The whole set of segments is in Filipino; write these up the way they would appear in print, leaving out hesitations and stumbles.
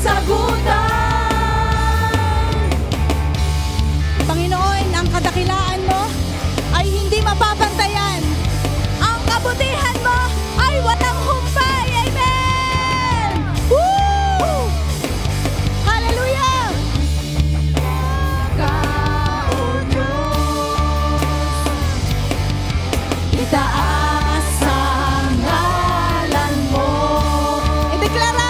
kasagutan. Panginoon, ang kadakilaan mo ay hindi mapapantayan. Ang kabutihan mo ay walang humpay. Amen! Woo! Hallelujah! Kaon Diyos, itaas ang ngalan mo. Ideklara!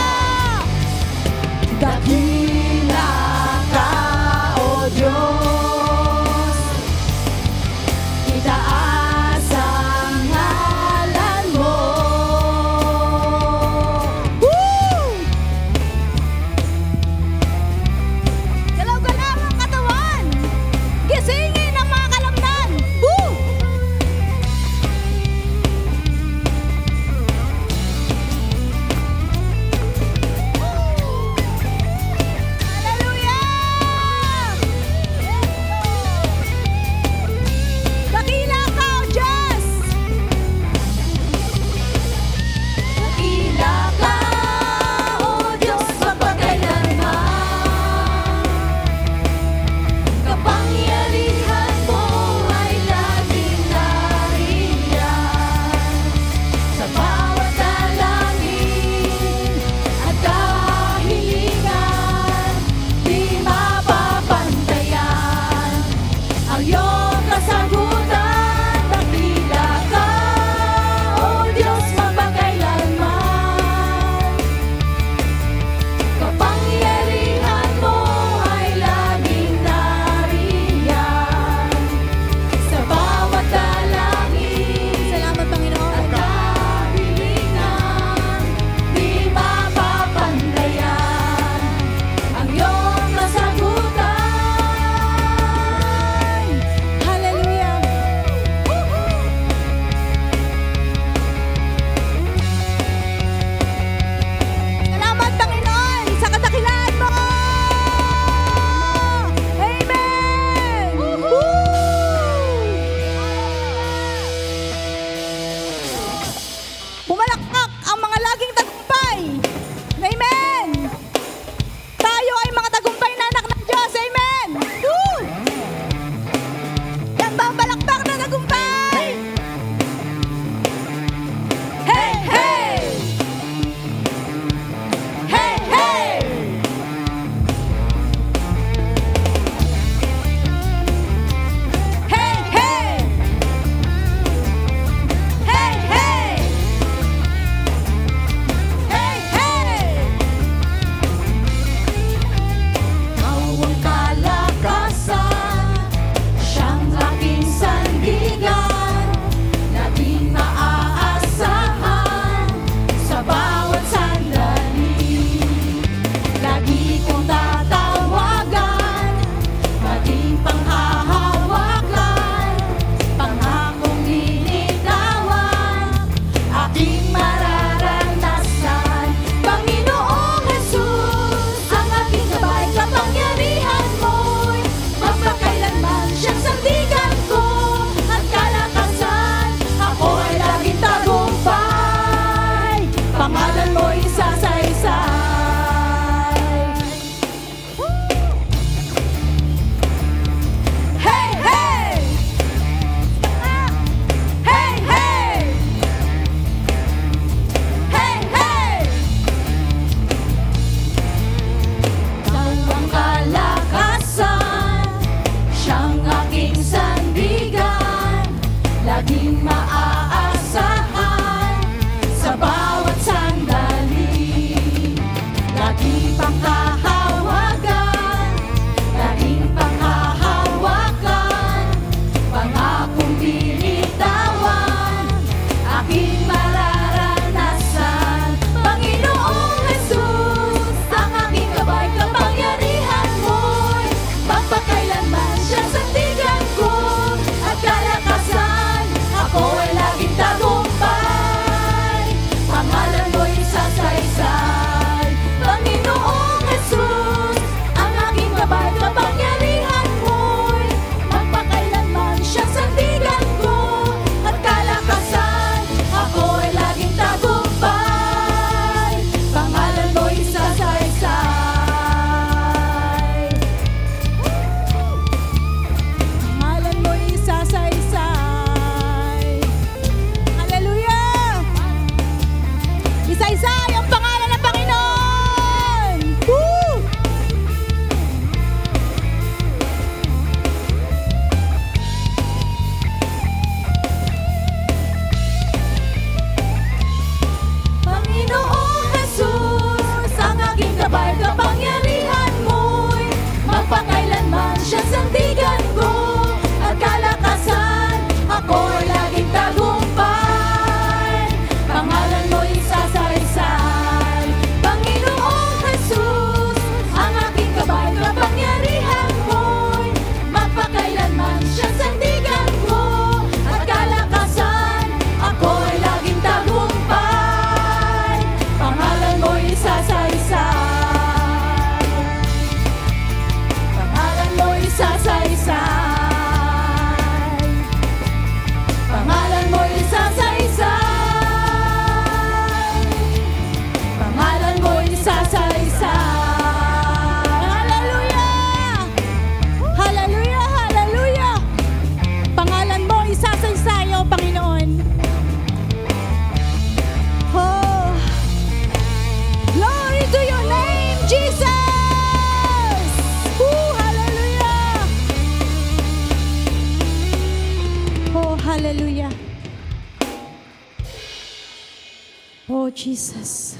Lord Jesus,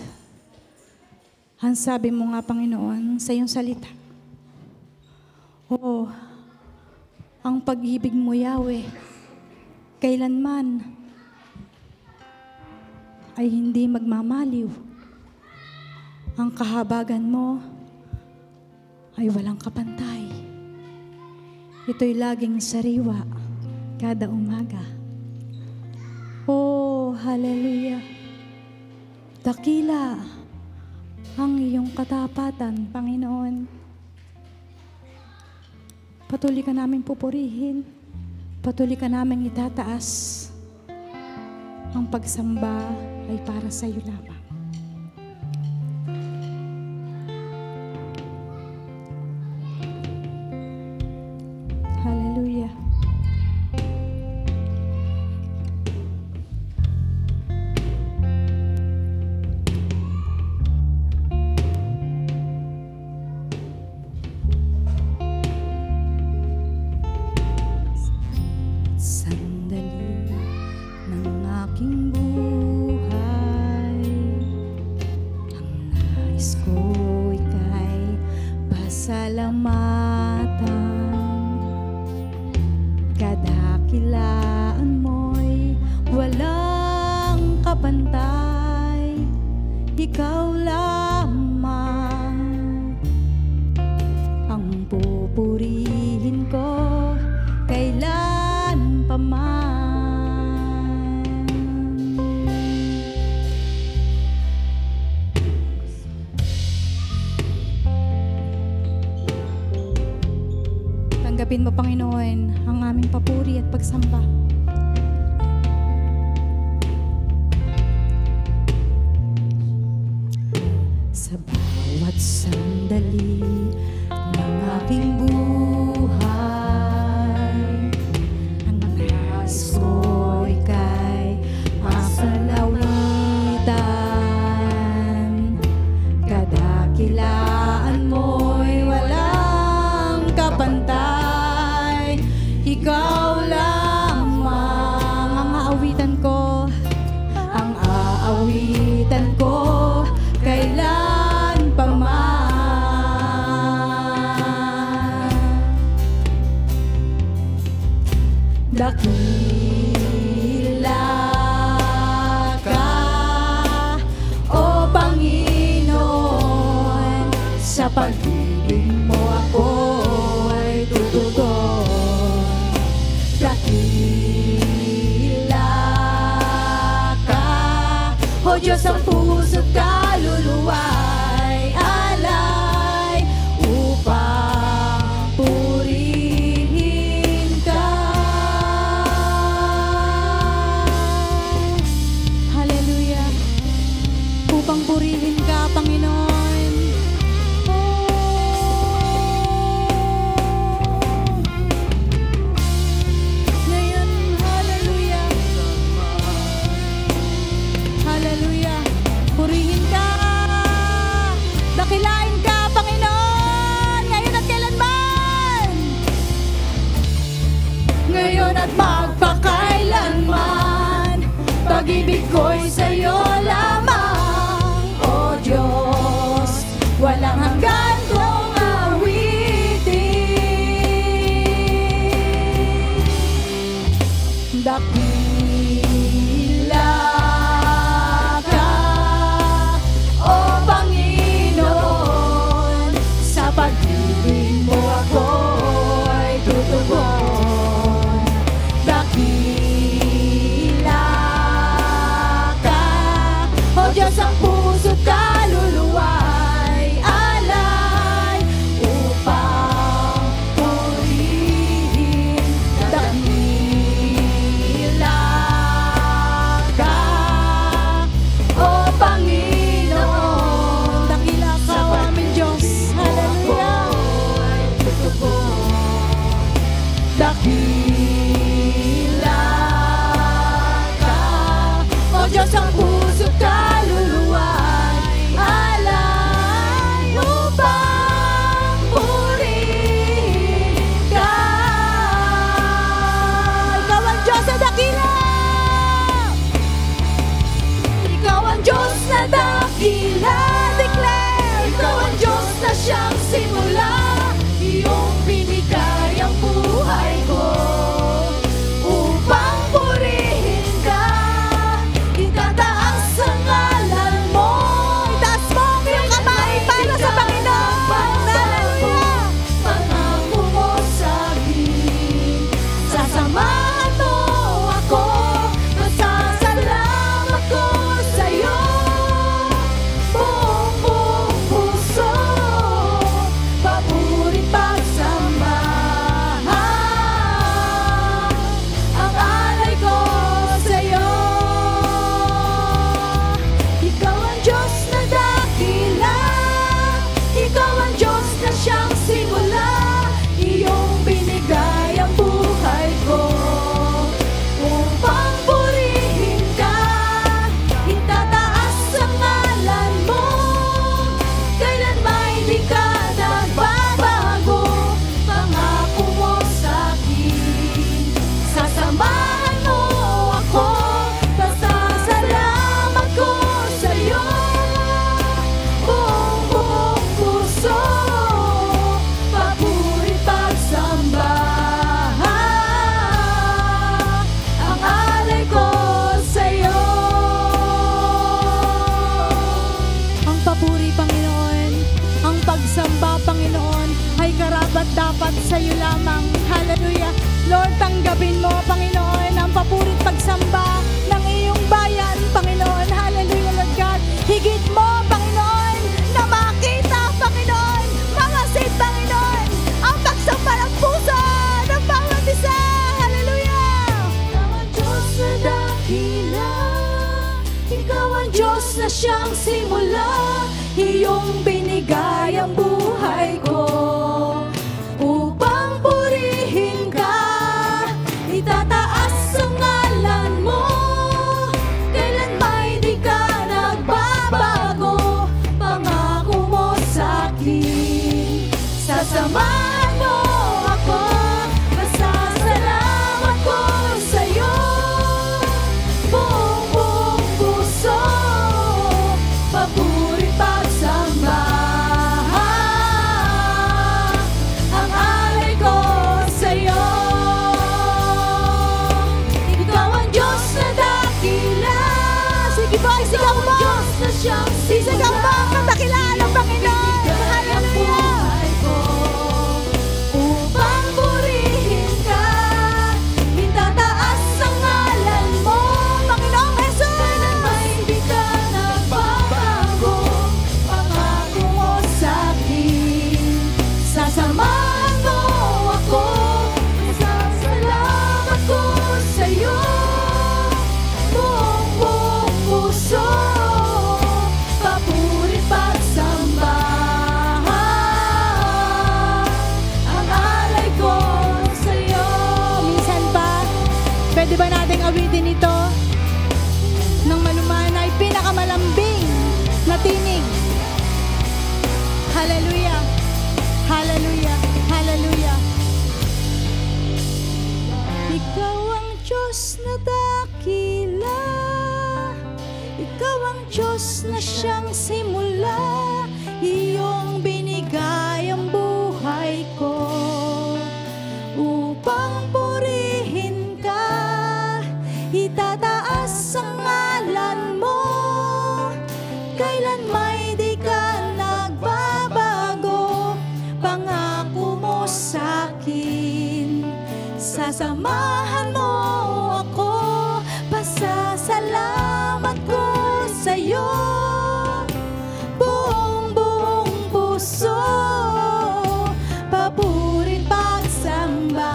ang sabi mo nga, Panginoon, sa iyong salita, oo, ang pag-ibig mo, Yahweh, kailanman ay hindi magmamaliw. Ang kahabagan mo ay walang kapantay. Ito'y laging sariwa kada umaga. Oh, hallelujah. Dakila ang iyong katapatan, Panginoon. Patuloy ka namin pupurihin. Patuloy ka namin itataas. Ang pagsamba ay para sa iyo lamang. Hallelujah. Sandali ng aking buhay, ang nais ko ika'y pasalamatan. Kadakilaan mo'y walang kapantay, ikaw lamang ang pupurihin ko kailan pa man. Tanggapin mo, Panginoon, ang aming papuri at pagsamba. Sa bawat sandali ng aking buhay, ang nais ko ika'y masalawitan. Kadakilaan mo'y walang kapantay, ikaw lamang ang aawitan ko, ang aawitan ko kailan pa man. Dakila ka, O Panginoon, sa pag-ibig mo ako'y tutugon. Dakila ka, O Diyos, ang puso't kaluluwa'y alay upang purihin ka. Hallelujah. Upang purihin ka, Panginoon. Ngayon, hallelujah. Hallelujah. Purihin ka. Dakilain ka, Panginoon. Ngayon at kailanman. Ngayon at magpakailanman. Pag-ibig ko'y sa'yo lamang. O Diyos, walang hanggan kong awitin. Dakila ka, O Panginoon, sa pag-ibig mo ako'y tutugon. Dakila ka, O Diyos, ang puso't kaluluwa'y alay simula, iyong binigay ang buhay ko upang purihin ka. Itataas ang ngalan mo. Itaas mo ang iyong kamay para sa Panginoon. Hallelujah! Pangako mo sa akin, sasamahan mo ako, masasalamat ko sa'yo. Buong puso, papuri pagsamba. Ang alay ko sa'yo. Ikaw ang Diyos na dakila, ikaw ang Diyos na siyang simula, iyong binigay ang buhay ko upang purihin ka. Itataas ang ngalan mo, kailan may di ka nagbabago. Pangako mo sa akin, sasamahan mo ako, pasasalamat ko sa'yo. Buong puso, papuri pagsamba. Ang alay ko sa'yo. Ang papuri, Panginoon, ang pagsamba, Panginoon, ay karapat dapat sa iyo lamang. Hallelujah. Lord, tanggapin mo, Panginoon, ang papuri at pagsamba ng iyong bayan, Panginoon. Hallelujah, Lord God. Higit mo, Panginoon, na makita, Panginoon, mangasin, Panginoon, ang pagsamba ng puso ng bawat isa. Hallelujah. Ikaw ang Diyos na dakila, ikaw ang Diyos na siyang simula, iyong binigay ang buhay ko upang purihin ka. Itataas ang ngalan mo, kailan may di ka nagbabago. Pangako mo sa akin, sasamahan mo ako, masasalamat ko sa'yo. Buong puso, papuri pagsamba. Ang alay ko sa'yo. Ikaw ang Diyos na dakila, Sige po, isigaw mo. Diyos na siyang Isigaw mo ang kadakilaan ng Panginoon. Hallelujah. upang purihin ka. Itataas ang ngalan mo, Panginoong Jesus. kailan may di ka nagbabago. Pangako mo sa akin, sasamahan mo ako, masasalamat ko sa'yo. Buong puso, papuri pagsamba. Ang alay ko sa'yo. Minsan pa, pwede ba nating awitin ito ng malumanay, pinakamalambing na tinig? Hallelujah! Hallelujah! Hallelujah! Ikaw ang Diyos na dakila, ikaw ang Diyos na siyang simula, iyong binigay ang buhay ko upang purihin ka. Itataas ang ngalan mo, kailan may di ka nagbabago. Pangako mo sa akin, sasamahan mo ako, pasasalamat ko sa'yo. Buong puso, papuri pagsamba.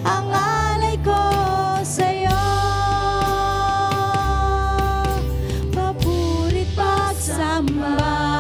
Ang alay ko sa'yo, papuri pagsamba.